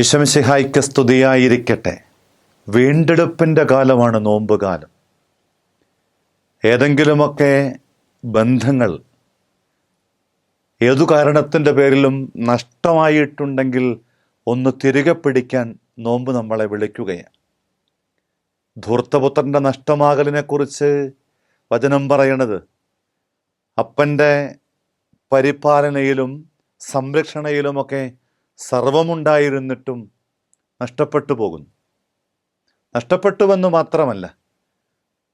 ഈശോമിശിഹായ്ക്ക് സ്തുതിയായിരിക്കട്ടെ. വീണ്ടെടുപ്പിൻ്റെ കാലമാണ് നോമ്പ് കാലം. ഏതെങ്കിലുമൊക്കെ ബന്ധങ്ങൾ ഏതു കാരണത്തിൻ്റെ പേരിലും നഷ്ടമായിട്ടുണ്ടെങ്കിൽ ഒന്ന് തിരികെ പിടിക്കാൻ നോമ്പ് നമ്മളെ വിളിക്കുകയാണ്. ധൂർത്തപുത്രൻ്റെ നഷ്ടമാകലിനെക്കുറിച്ച് വചനം പറയണത് അപ്പൻ്റെ പരിപാലനയിലും സംരക്ഷണയിലുമൊക്കെ സർവമുണ്ടായിരുന്നിട്ടും നഷ്ടപ്പെട്ടു പോകുന്നു. നഷ്ടപ്പെട്ടുവെന്ന് മാത്രമല്ല,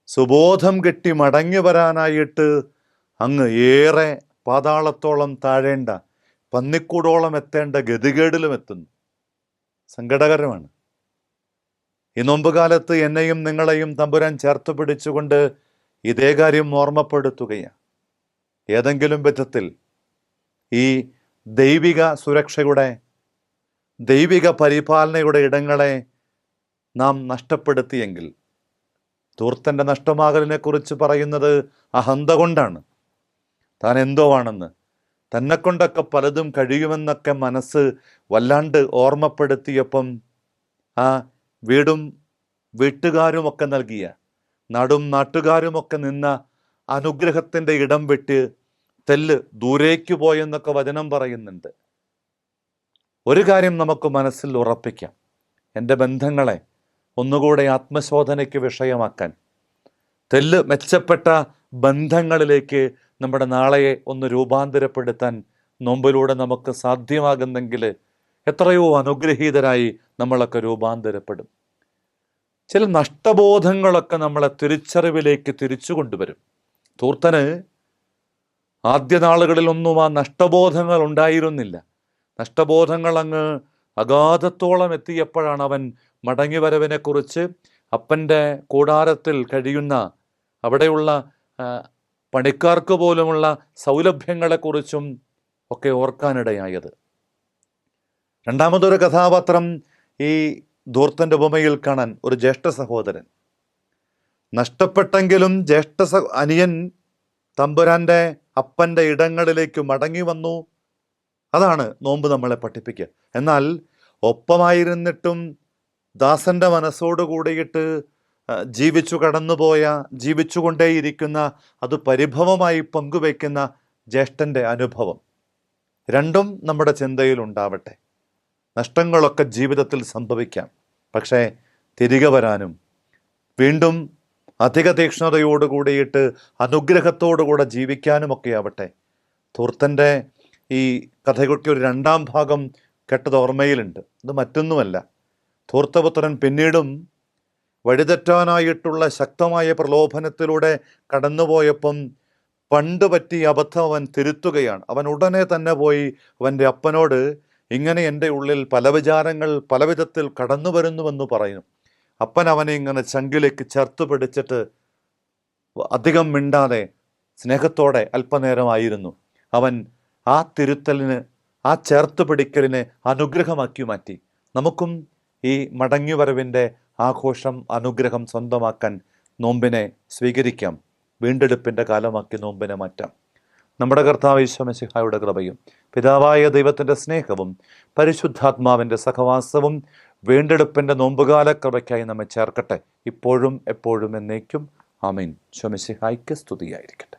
സുബോധം കെട്ടി മടങ്ങി വരാനായിട്ട് അങ്ങ് ഏറെ പാതാളത്തോളം താഴേണ്ട, പന്നിക്കൂടോളം എത്തേണ്ട ഗതികേടിലും എത്തുന്നു. സങ്കടകരമാണ്. ഈ നോമ്പുകാലത്ത് എന്നെയും നിങ്ങളെയും തമ്പുരാൻ ചേർത്ത് പിടിച്ചുകൊണ്ട് ഇതേ കാര്യം ഓർമ്മപ്പെടുത്തുകയാണ്. ഏതെങ്കിലും വിധത്തിൽ ഈ ദൈവിക സുരക്ഷയുടെ, ദൈവിക പരിപാലനയുടെ ഇടങ്ങളെ നാം നഷ്ടപ്പെടുത്തിയെങ്കിൽ, ധൂർത്തൻ്റെ നഷ്ടമാകലിനെ കുറിച്ച് പറയുന്നത് അഹന്ത കൊണ്ടാണ്. താൻ എന്തോ ആണെന്ന്, തന്നെ കൊണ്ടൊക്കെ പലതും കഴിയുമെന്നൊക്കെ മനസ്സ് വല്ലാണ്ട് ഓർമ്മപ്പെടുത്തിയപ്പം ആ വീടും വീട്ടുകാരുമൊക്കെ നൽകിയ, നാടും നാട്ടുകാരുമൊക്കെ നിന്ന അനുഗ്രഹത്തിൻ്റെ ഇടം വിട്ട് തെല്ല് ദൂരേക്ക് പോയെന്നൊക്കെ വചനം പറയുന്നുണ്ട്. ഒരു കാര്യം നമുക്ക് മനസ്സിൽ ഉറപ്പിക്കാം: എൻ്റെ ബന്ധങ്ങളെ ഒന്നുകൂടെ ആത്മശോധനയ്ക്ക് വിഷയമാക്കാൻ, തെല്ല് മെച്ചപ്പെട്ട ബന്ധങ്ങളിലേക്ക് നമ്മുടെ നാളെയെ ഒന്ന് രൂപാന്തരപ്പെടുത്താൻ നോമ്പിലൂടെ നമുക്ക് സാധ്യമാകുന്നെങ്കിൽ എത്രയോ അനുഗ്രഹീതരായി നമ്മളൊക്കെ രൂപാന്തരപ്പെടും. ചില നഷ്ടബോധങ്ങളൊക്കെ നമ്മളെ തിരിച്ചറിവിലേക്ക് തിരിച്ചു കൊണ്ടുവരും. ധൂർത്തന് ആദ്യ നാളുകളിലൊന്നും ആ നഷ്ടബോധങ്ങൾ ഉണ്ടായിരുന്നില്ല. നഷ്ടബോധങ്ങൾ അങ്ങ് അഗാധത്തോളം എത്തിയപ്പോഴാണ് അവൻ മടങ്ങിവരവിനെക്കുറിച്ച്, അപ്പൻ്റെ കൂടാരത്തിൽ കഴിയുന്ന അവിടെയുള്ള പണിക്കാർക്ക് പോലുമുള്ള സൗലഭ്യങ്ങളെക്കുറിച്ചും ഒക്കെ ഓർക്കാനിടയായത്. രണ്ടാമതൊരു കഥാപാത്രം ഈ ധൂർത്തൻ്റെ ഉപമയിൽ കാണാൻ ഒരു ജ്യേഷ്ഠ സഹോദരൻ. നഷ്ടപ്പെട്ടെങ്കിലും അനിയൻ തമ്പുരാൻ്റെ അപ്പൻ്റെ ഇടങ്ങളിലേക്ക് മടങ്ങി വന്നു. അതാണ് നോമ്പ് നമ്മളെ പഠിപ്പിക്കുക. എന്നാൽ ഒപ്പമായിരുന്നിട്ടും ദാസൻ്റെ മനസ്സോട് കൂടിയിട്ട് ജീവിച്ചു കടന്നുപോയ, ജീവിച്ചുകൊണ്ടേയിരിക്കുന്ന, അത് പരിഭവമായി പങ്കുവയ്ക്കുന്ന ജ്യേഷ്ഠൻ്റെ അനുഭവം, രണ്ടും നമ്മുടെ ചിന്തയിൽ ഉണ്ടാവട്ടെ. നഷ്ടങ്ങളൊക്കെ ജീവിതത്തിൽ സംഭവിക്കാം, പക്ഷേ തിരികെ വരാനും വീണ്ടും അധിക തീക്ഷ്ണതയോട് കൂടിയിട്ട് അനുഗ്രഹത്തോടുകൂടെ ജീവിക്കാനുമൊക്കെ ആവട്ടെ. ധൂർത്തൻ്റെ ഈ കഥയ്ക്ക് ഒരു രണ്ടാം ഭാഗം കേട്ടത് ഓർമ്മയിലുണ്ട്. ഇത് മറ്റൊന്നുമല്ല, ധൂർത്തപുത്രൻ പിന്നീടും വഴിതെറ്റാനായിട്ടുള്ള ശക്തമായ പ്രലോഭനത്തിലൂടെ കടന്നുപോയപ്പം പണ്ട് പറ്റിയ അബദ്ധം അവൻ തിരുത്തുകയാണ്. അവൻ ഉടനെ തന്നെ പോയി അവൻ്റെ അപ്പനോട്, ഇങ്ങനെ എൻ്റെ ഉള്ളിൽ പല വിചാരങ്ങൾ പല വിധത്തിൽ കടന്നു വരുന്നുവെന്ന് പറയുന്നു. അപ്പൻ അവനെ ഇങ്ങനെ ചങ്കിലേക്ക് ചേർത്ത് പിടിച്ചിട്ട് അധികം മിണ്ടാതെ സ്നേഹത്തോടെ അല്പനേരമായിരുന്നു. അവൻ ആ തിരുത്തലിന്, ആ ചേർത്ത് പിടിക്കലിനെ അനുഗ്രഹമാക്കി മാറ്റി. നമുക്കും ഈ മടങ്ങിവരവിൻ്റെ ആഘോഷം, അനുഗ്രഹം സ്വന്തമാക്കാൻ നോമ്പിനെ സ്വീകരിക്കാം. വീണ്ടെടുപ്പിൻ്റെ കാലമാക്കി നോമ്പിനെ മാറ്റാം. നമ്മുടെ കർത്താവ് ഈശോ മിശിഹായുടെ കൃപയും പിതാവായ ദൈവത്തിൻ്റെ സ്നേഹവും പരിശുദ്ധാത്മാവിൻ്റെ സഹവാസവും വീണ്ടെടുപ്പിൻ്റെ നോമ്പുകാല കൃപയ്ക്കായി നമ്മെ ചേർക്കട്ടെ, ഇപ്പോഴും എപ്പോഴും എന്നേക്കും. ആമീൻ. ഈശോ മിശിഹായ്ക്ക് സ്തുതിയായിരിക്കട്ടെ.